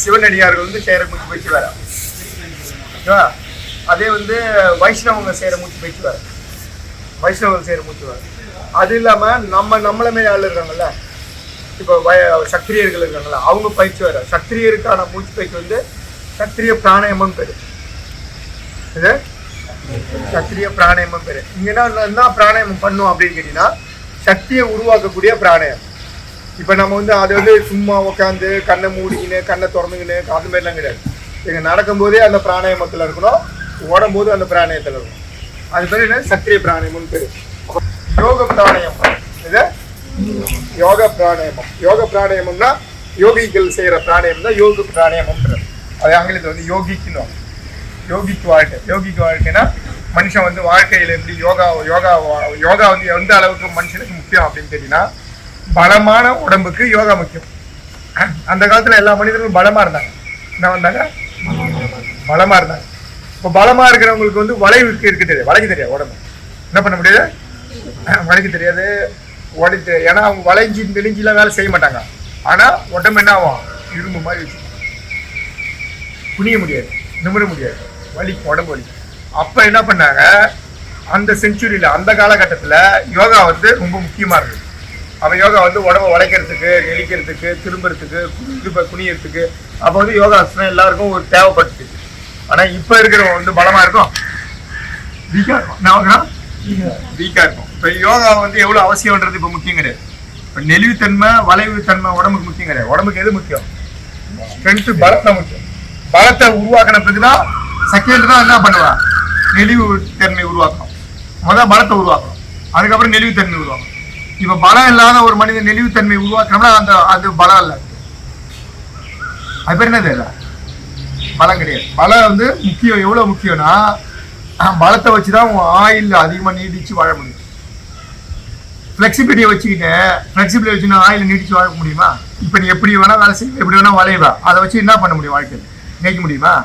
சிவனடியார்கள் வந்து செய்கிற மூச்சு பயிற்சி வேற, ஓகேவா? அதே வந்து வைஷ்ணவங்க செய்கிற மூச்சு பயிற்சி வேற, வைஷ்ணவங்க செய்கிற மூச்சு வேற. அது இல்லாமல் நம்மள மாரி ஆள் இருக்காங்கல்ல, இப்போ சத்திரியர்கள் இருக்காங்கல்ல, அவங்க பயிற்சி வேற. சத்திரியருக்கான மூச்சு பயிற்சி வந்து சத்திரிய பிராணாயாமம் பேரு. இது சத்திரிய பிராணாயாமம் பேரு. இங்க என்ன பிராணாயாமம் பண்ணும் அப்படின்னு கேட்டீங்கன்னா, சக்தியை உருவாக்கக்கூடிய பிராணாயாமம். இப்போ நம்ம வந்து அதை வந்து சும்மா உட்காந்து கண்ணை மூடிக்கின்னு கண்ணை திறந்துக்கின்னு அது மாதிரிலாம் கிடையாது. எங்க நடக்கும்போதே அந்த பிராணாயாமத்தில் இருக்கணும், ஓடும்போது அந்த பிராணாயத்தில் இருக்கணும். அது பேர் என்ன? சத்திரிய பிராணாயாமம்னு பேரு. யோக பிராணாயாமம். இது யோக பிராணாயாமம். யோக பிராணாயாமம்னா யோகிகள் செய்யற பிராணாயாமம் தான் யோக பிராணாயாமம்ன்றது. அது ஆங்கிலத்தில் வந்து யோகிக்கணும். யோகிக்கு வாழ்க்கை. யோகிக்கு வாழ்க்கைன்னா மனுஷன் வந்து வாழ்க்கையில் எப்படி யோகா வந்து எந்த அளவுக்கு மனுஷனுக்கு முக்கியம் அப்படின்னு கேட்டீங்கன்னா, பலமான உடம்புக்கு யோகா முக்கியம். அந்த காலத்துல எல்லா மனிதர்களும் பலமா இருந்தாங்க. என்ன வந்தாங்க? பலமா இருந்தாங்க. இப்போ பலமா இருக்கிறவங்களுக்கு வந்து வளைவு இருக்கு தெரியாது, வளைக்க தெரியாது. உடம்பு என்ன பண்ண முடியாது, வளைக்க தெரியாது, ஏன்னா அவங்க வளைஞ்சி நெளிஞ்சிலாம் வேலை செய்ய மாட்டாங்க. ஆனா உடம்பு என்ன ஆகும்? இரும்பு மாதிரி வச்சு குனிய முடியாது, நிமிர முடியாது, வலிக்கும், உடம்பு வலிக்கும். அப்ப என்ன பண்ணாங்க, அந்த செஞ்சுரியில அந்த காலகட்டத்துல யோகா வந்து ரொம்ப முக்கியமா இருக்கு. அப்ப யோகா வந்து உடம்பை வளைக்கிறதுக்கு, நெளிக்கிறதுக்கு, திரும்புறதுக்கு, குனியறதுக்கு அப்ப வந்து யோகாசனம் எல்லாருக்கும் ஒரு தேவைப்பட்டுச்சு. ஆனா இப்ப இருக்கிறவங்க வந்து பலமா இருக்கும், வீக்கா இருக்கும். என்ன வீக்கா இருக்கும். இப்ப யோகா வந்து எவ்வளவு அவசியம்ன்றது இப்ப முக்கியம் கிடையாது. இப்ப நெளிவுத்தன்மை, வளைவுத்தன்மை உடம்புக்கு முக்கியம் கிடையாது. உடம்புக்கு எது முக்கியம்? ஸ்ட்ரென்த், பலத்தை முக்கியம். பலத்தை உருவாக்கின பிறகுதான் செகண்ட் தான் என்ன பண்ணுவா, நெளிவு தன்மை உருவாக்கணும். முதல் பலத்தை உருவாக்கணும், அதுக்கப்புறம் நெளிவுத்தன்மை உருவாக்கணும். இப்ப பலம் இல்லாத ஒரு மனிதன் நெளிவுத்தன்மை உருவாக்கணும்னா அது பலம் இல்லை, அது பேர் என்னது? இல்லை, பலம் கிடையாது. பலம் வந்து முக்கியம். எவ்வளவு முக்கியம்னா, பலத்தை வச்சுதான் உன் ஆயில் அதிகமா நீடிச்சு வாழ முடியும். ஃபிளெக்சிபிலிட்டியை வச்சுக்கிட்டு ஆயில் நீடிச்சு வாழ முடியுமா? இப்ப நீ எப்படி வேணா வேலை செய்ய, எப்படி வேணா வளைவா, அதை வச்சு என்ன பண்ண முடியும்? வாழ்க்கையில் ஜெயிக்க முடியுமா?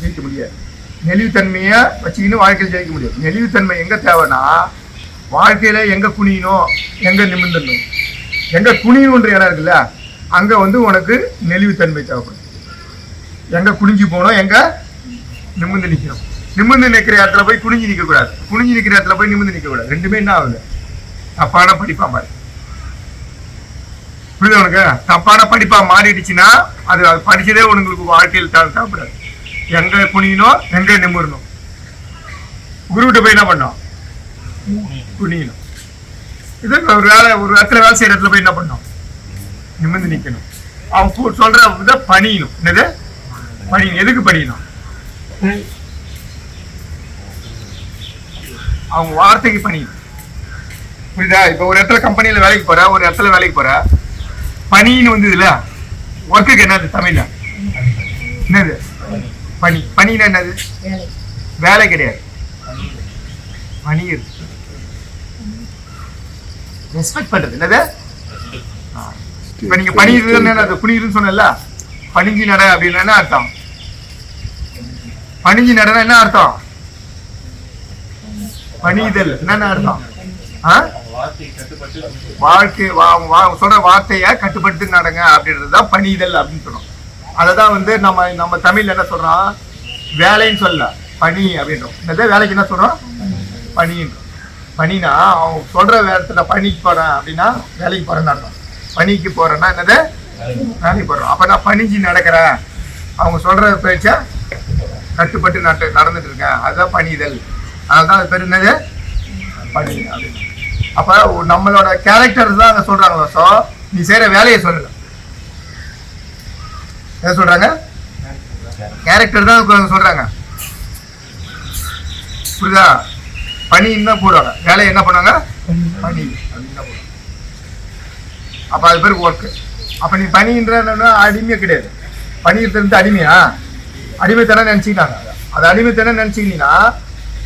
ஜெயிக்க முடியாது. நெளிவுத்தன்மையை வச்சுக்கின்னு வாழ்க்கையில் ஜெயிக்க முடியும். நெளிவுத்தன்மை எங்க தேவைன்னா, வாழ்க்கையில எங்க குனியணும், எங்க நிமிர்ந்தணும். எங்க குனியணுன்ற இடம் இருக்குல்ல, அங்க வந்து உனக்கு நெளிவுத்தன்மை தேவைப்படும். எங்க குனிஞ்சு போகணும், எங்க நிமிர்ந்து நிற்கணும். நிமிர்ந்து நிற்கிற இடத்துல போய் குனிஞ்சு நிற்க கூடாது, குனிஞ்சு நிற்கிற இடத்துல போய் நிமிர்ந்து நிற்க கூடாது. ரெண்டுமே என்ன ஆகுது? தப்பான படிப்பா மாறி. புரியுது உனக்கு? தப்பான படிப்பா மாறிடுச்சுன்னா அது படிச்சதே உங்களுக்கு வாழ்க்கையில் தேவைப்படாது. எங்க குனியணும், எங்க நிமிரணும். குருகிட்ட போய் என்ன பண்ணோம்? குனியணும். இது ஒரு இடத்துல வேலை செய்யற இடத்துல போய் என்ன பண்ணோம்? நிமிர்ந்து நிக்கணும். அவங்க சொல்ற இதை பணியணும். என்னது பணியணும்? எதுக்கு பணியணும்? அவங்க வார்த்தைக்கு பணியணும். புரியுதா? இப்ப ஒரு இடத்துல கம்பெனியில வேலைக்கு போற, ஒரு இடத்துல வேலைக்கு போற, பணின்னு வந்து இதுல ஒர்க்குக்கு என்னது தமிழ்ல? என்னது பணி? பணின்னா என்னது? வேலை கிடையாது, பணி இருக்கு. ரெஸ்பெக்ட் பண்றது. என்னது? இப்ப நீங்க பணியுது புனியுதுன்னு சொன்னல, பணிஞ்சி நட அப்படின்னு என்ன அர்த்தம்? பணிஞ்சி நடனா என்ன அர்த்தம்? பணிதல் என்னன்னு அர்த்தம்? வாழ்க்கை சொல்ற வார்த்தைய கட்டுப்படுத்தி நடங்க அப்படின்றதுதான் பணிதல் அப்படின்னு சொல்றோம். அததான் வந்து நம்ம தமிழ்ல என்ன சொல்றோம்? வேலைன்னு சொல்ல, பணி அப்படின்றோம். இந்த வேலைக்கு என்ன சொல்றோம்? பணின்றோம். பணினா அவங்க சொல்ற இடத்துல பணிக்கு போறேன் அப்படின்னா வேலைக்கு போறேன்னு அர்த்தம். பணிக்கு போறேன்னா என்னது? வேலைக்கு போறோம். அப்ப நான் பணிஞ்சு நடக்கிறேன், அவங்க சொல்ற பேச்ச கட்டுப்பட்டு நடந்துட்டு இருக்கேன், அதுதான் பணிதல். அதனால்தான் அது பேர் என்னது? பணி அப்படின்னு. அப்ப நம்மளோட கேரக்டர் தான் சொல்றாங்க. ஸோ நீ செய்யற வேலையை சொல்லல, என்ன சொல்றாங்க? கேரக்டர் தான் சொல்றாங்க. புரியுதா? பணின்னு தான் போடுவாங்க, வேலையை என்ன பண்ணுவாங்க? பணி அப்படின்னு தான் போடுவாங்க. அப்ப அது பேர் ஒர்க்கு. அப்ப நீ பணின்றன்னா அடிமையே கிடையாது. பணியிருந்து அடிமையா? அடிமைத்தனம் நினைச்சுக்கிட்டாங்க. அது அடிமைத்தனம் நினைச்சுக்கிட்டீங்கன்னா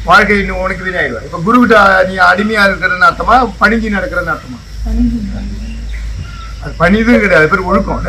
வாழ்க்கை இன்னும் உனக்கு வீணாயிடுவார். இப்ப குருகிட்ட நீ அடிமையா இருக்கிறன்னு அர்த்தமா, பணிஞ்சு நடக்கிறன்னு அர்த்தமா? அது பணிதும் கிடையாது, அது பேர் ஒழுக்கம்.